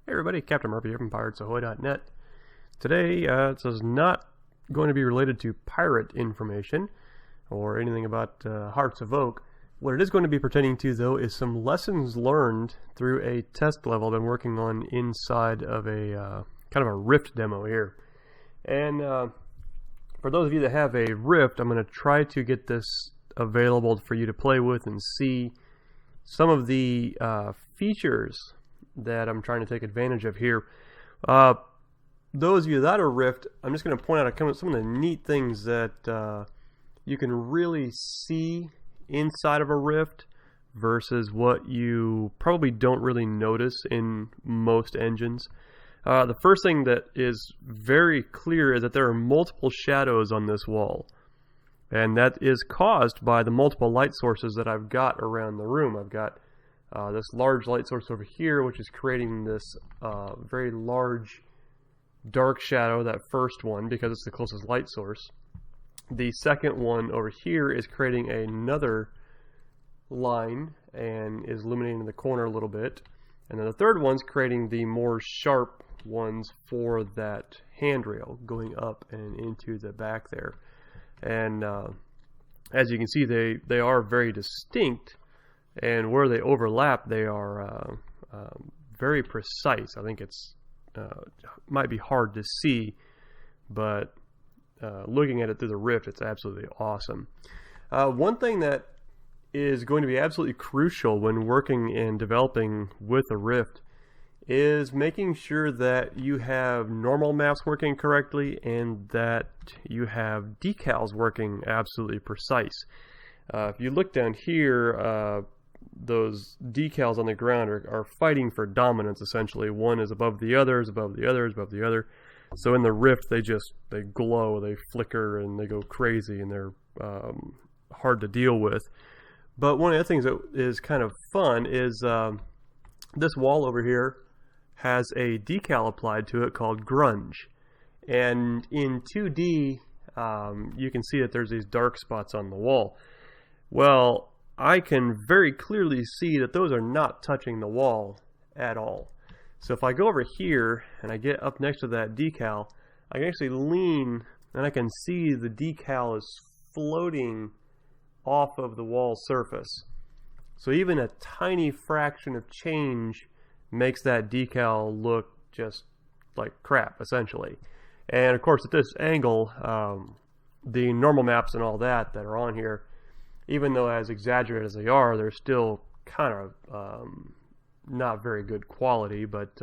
Hey everybody, Captain Murphy here from PiratesAhoy.net. Today, this is not going to be related to pirate information or anything about Hearts of Oak. What it is going to be pertaining to, though, is some lessons learned through a test level I've been working on inside of a kind of a Rift demo here. And for those of you that have a Rift, I'm going to try to get this available for you to play with and see some of the features that I'm trying to take advantage of here. Those of you that are Rift, I'm just going to point out some of the neat things that you can really see inside of a Rift versus what you probably don't really notice in most engines. The first thing that is very clear is that there are multiple shadows on this wall, and that is caused by the multiple light sources that I've got around the room. I've got this large light source over here, which is creating this very large dark shadow, that first one, because it's the closest light source. The second one over here is creating another line and is illuminating the corner a little bit. And then the third one's creating the more sharp ones for that handrail going up and into the back there. And as you can see, they are very distinct. And where they overlap, they are very precise. I think it's might be hard to see, but looking at it through the Rift, it's absolutely awesome. One thing that is going to be absolutely crucial when working and developing with a Rift is making sure that you have normal maps working correctly and that you have decals working absolutely precise. If you look down here, those decals on the ground are fighting for dominance, essentially. One is above the other, is above the other, is above the other. So in the Rift, they glow, they flicker, and they go crazy, and they're hard to deal with. But one of the things that is kind of fun is this wall over here has a decal applied to it called Grunge. And in 2D, you can see that there's these dark spots on the wall. Well, I can very clearly see that those are not touching the wall at all. So if I go over here and I get up next to that decal, I can actually lean and I can see the decal is floating off of the wall surface. So even a tiny fraction of change makes that decal look just like crap, essentially. And of course, at this angle, the normal maps and all that are on here, even though as exaggerated as they are, they're still kind of not very good quality. But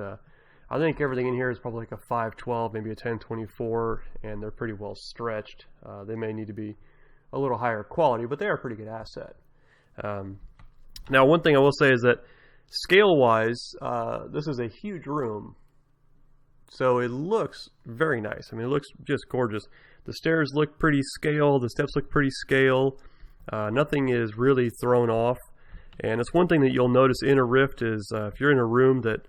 I think everything in here is probably like a 512, maybe a 1024, and they're pretty well stretched. They may need to be a little higher quality, but they are a pretty good asset. Now, one thing I will say is that scale-wise, this is a huge room, so it looks very nice. I mean, it looks just gorgeous. The stairs look pretty scale. The steps look pretty scale. Nothing is really thrown off. And it's one thing that you'll notice in a Rift is if you're in a room that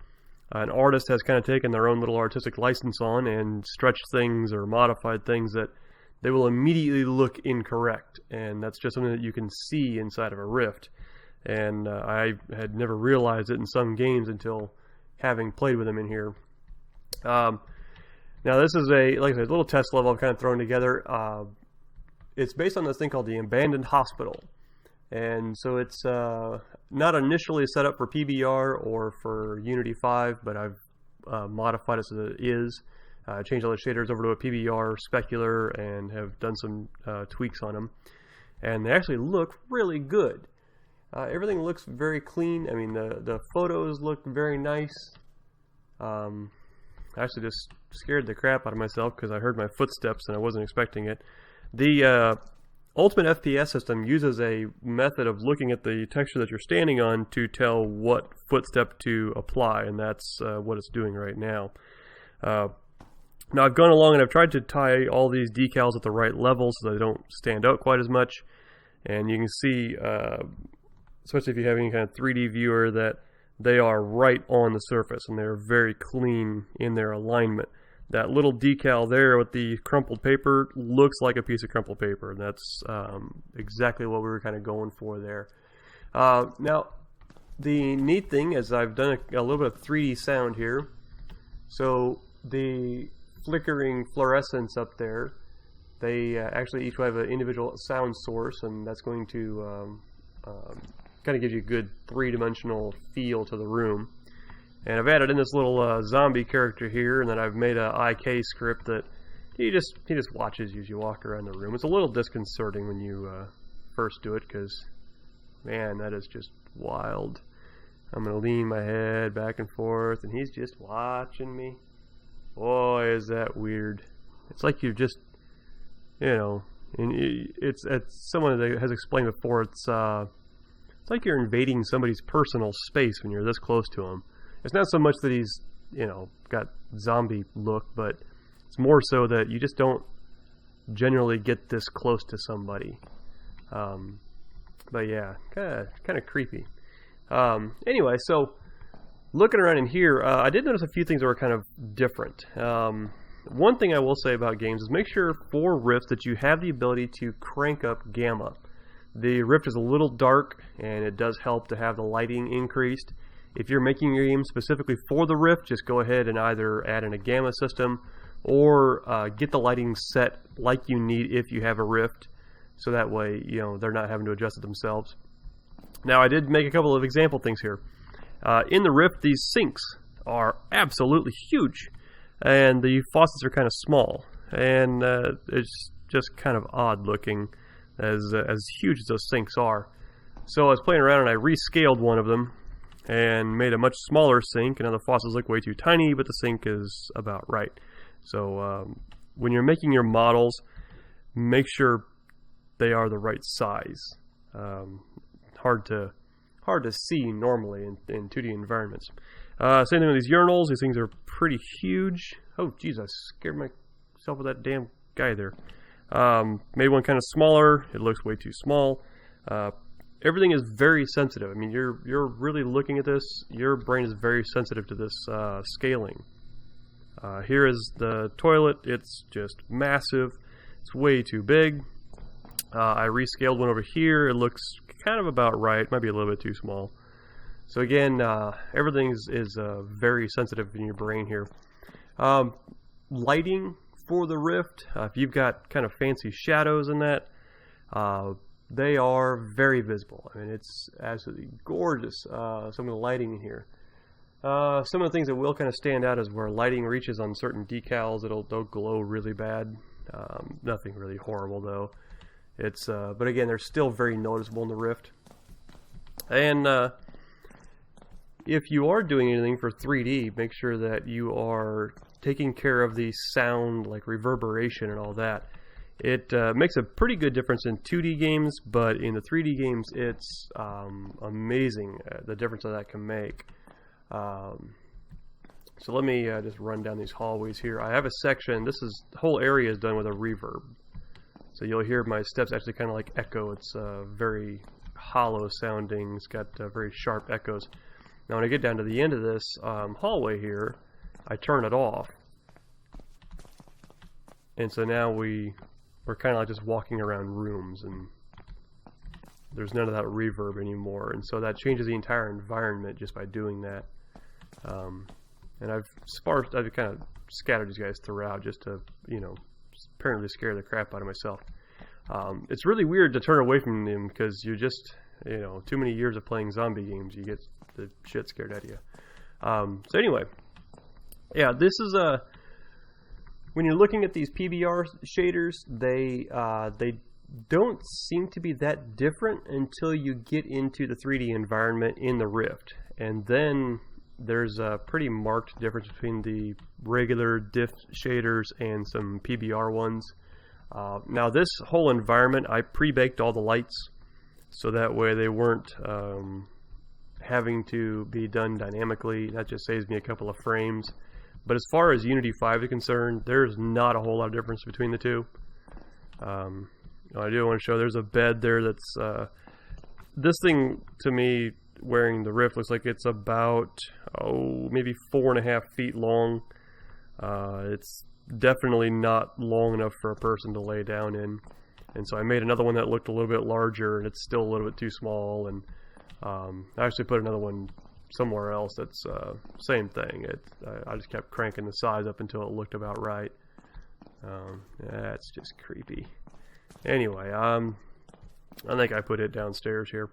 an artist has kind of taken their own little artistic license on and stretched things or modified things, that they will immediately look incorrect. And that's just something that you can see inside of a Rift. And I had never realized it in some games until having played with them in here. Now this is like I said, a little test level I've kind of thrown together. It's based on this thing called the Abandoned Hospital. And so it's not initially set up for PBR or for Unity 5, but I've modified it so that it is. Changed all the shaders over to a PBR specular and have done some tweaks on them. And they actually look really good. Everything looks very clean. I mean, the photos look very nice. I actually just scared the crap out of myself because I heard my footsteps and I wasn't expecting it. The Ultimate FPS system uses a method of looking at the texture that you're standing on to tell what footstep to apply, and that's what it's doing right now. Now I've gone along and I've tried to tie all these decals at the right level so they don't stand out quite as much. And you can see, especially if you have any kind of 3D viewer, that they are right on the surface and they're very clean in their alignment. That little decal there with the crumpled paper looks like a piece of crumpled paper, and that's exactly what we were kind of going for there. Now, the neat thing is I've done a little bit of 3D sound here. So the flickering fluorescence up there, they actually each have an individual sound source, and that's going to kind of gives you a good three-dimensional feel to the room. And I've added in this little zombie character here, and then I've made a IK script that he just watches you as you walk around the room. It's a little disconcerting when you first do it, because man, that is just wild. I'm gonna lean my head back and forth, and he's just watching me. Boy, is that weird. It's like you're just, you know, and it's someone that has explained before. It's like you're invading somebody's personal space when you're this close to him. It's not so much that he's, you know, got zombie look, but it's more so that you just don't generally get this close to somebody. But yeah, kind of creepy. Anyway, so looking around in here, I did notice a few things that were kind of different. One thing I will say about games is make sure for Rift that you have the ability to crank up gamma. The Rift is a little dark, and it does help to have the lighting increased. If you're making your game specifically for the Rift, just go ahead and either add in a gamma system or get the lighting set like you need if you have a Rift, so that way, you know, they're not having to adjust it themselves. Now, I did make a couple of example things here. In the Rift, these sinks are absolutely huge, and the faucets are kind of small, and it's just kind of odd looking as huge as those sinks are. So I was playing around and I rescaled one of them and made a much smaller sink, and now the faucets look way too tiny, but the sink is about right. So when you're making your models, make sure they are the right size. Hard to see normally in 2D environments. Same thing with these urinals. These things are pretty huge. Oh, geez, I scared myself with that damn guy there. Made one kind of smaller. It looks way too small. Everything is very sensitive. I mean, you're really looking at this. Your brain is very sensitive to this scaling. Here is the toilet. It's just massive. It's way too big. I rescaled one over here. It looks kind of about right. Might be a little bit too small. So again, everything is very sensitive in your brain here. Lighting for the Rift, if you've got kind of fancy shadows in that, they are very visible. I mean, it's absolutely gorgeous, some of the lighting in here. Some of the things that will kind of stand out is where lighting reaches on certain decals, they'll glow really bad. Nothing really horrible though. It's but again, they're still very noticeable in the Rift. And if you are doing anything for 3D, make sure that you are taking care of the sound, like reverberation and all that. It makes a pretty good difference in 2D games, but in the 3D games, it's amazing the difference that can make. So let me just run down these hallways here. I have a section. The whole area is done with a reverb. So you'll hear my steps actually kind of like echo. It's very hollow sounding. It's got very sharp echoes. Now when I get down to the end of this hallway here, I turn it off. And so now we're kind of like just walking around rooms, and there's none of that reverb anymore. And so that changes the entire environment just by doing that. And I've kind of scattered these guys throughout just to, you know, apparently scare the crap out of myself. It's really weird to turn away from them because you're just, you know, too many years of playing zombie games, you get the shit scared out of you. So anyway, yeah, this is when you're looking at these PBR shaders, they don't seem to be that different until you get into the 3D environment in the Rift, and then there's a pretty marked difference between the regular diff shaders and some PBR ones. Now this whole environment, I pre-baked all the lights so that way they weren't having to be done dynamically. That just saves me a couple of frames. But as far as Unity 5 is concerned, there's not a whole lot of difference between the two. I do want to show there's a bed there that's this thing to me wearing the Rift looks like it's about maybe 4.5 feet long. It's definitely not long enough for a person to lay down in, and so I made another one that looked a little bit larger, and it's still a little bit too small. And I actually put another one somewhere else that's same thing. I just kept cranking the size up until it looked about right. That's just creepy. Anyway, I think I put it downstairs here.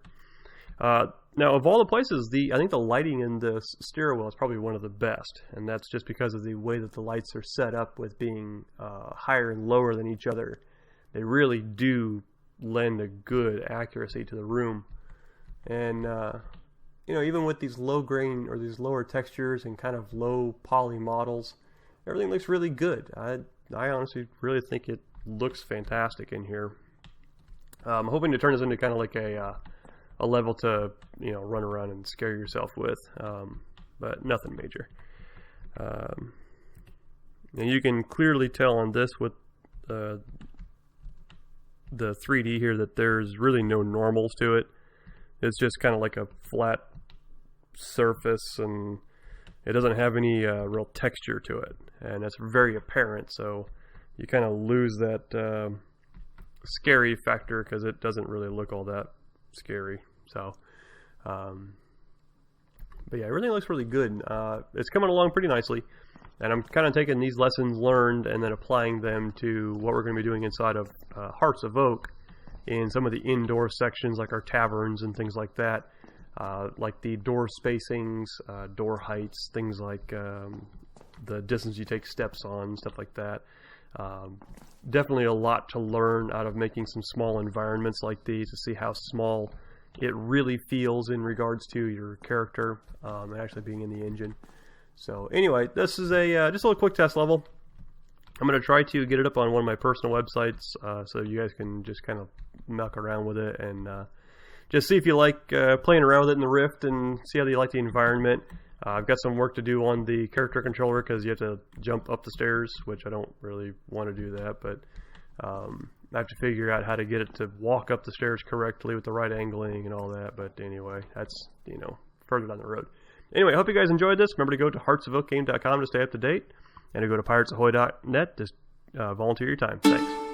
Now, of all the places, I think the lighting in this stairwell is probably one of the best, and that's just because of the way that the lights are set up with being higher and lower than each other. They really do lend a good accuracy to the room. And you know, even with these low grain or these lower textures and kind of low poly models, everything looks really good. I honestly really think it looks fantastic in here. I'm hoping to turn this into kind of like a level to, you know, run around and scare yourself with, but nothing major. And you can clearly tell on this with the 3D here that there's really no normals to it. It's just kind of like a flat surface, and it doesn't have any real texture to it, and that's very apparent, so you kind of lose that scary factor because it doesn't really look all that scary. So but yeah, everything looks really good. It's coming along pretty nicely, and I'm kind of taking these lessons learned and then applying them to what we're going to be doing inside of Hearts of Oak in some of the indoor sections like our taverns and things like that, like the door spacings, door heights, things like the distance you take steps on, stuff like that. Definitely a lot to learn out of making some small environments like these to see how small it really feels in regards to your character and actually being in the engine. So anyway, this is just a little quick test level. I'm going to try to get it up on one of my personal websites so you guys can just kind of muck around with it and just see if you like playing around with it in the Rift and see how you like the environment. I've got some work to do on the character controller because you have to jump up the stairs, which I don't really want to do that, but I have to figure out how to get it to walk up the stairs correctly with the right angling and all that. But anyway, that's, you know, further down the road. Anyway, I hope you guys enjoyed this. Remember to go to heartsofoakgame.com to stay up to date, and to go to piratesahoy.net to volunteer your time. Thanks.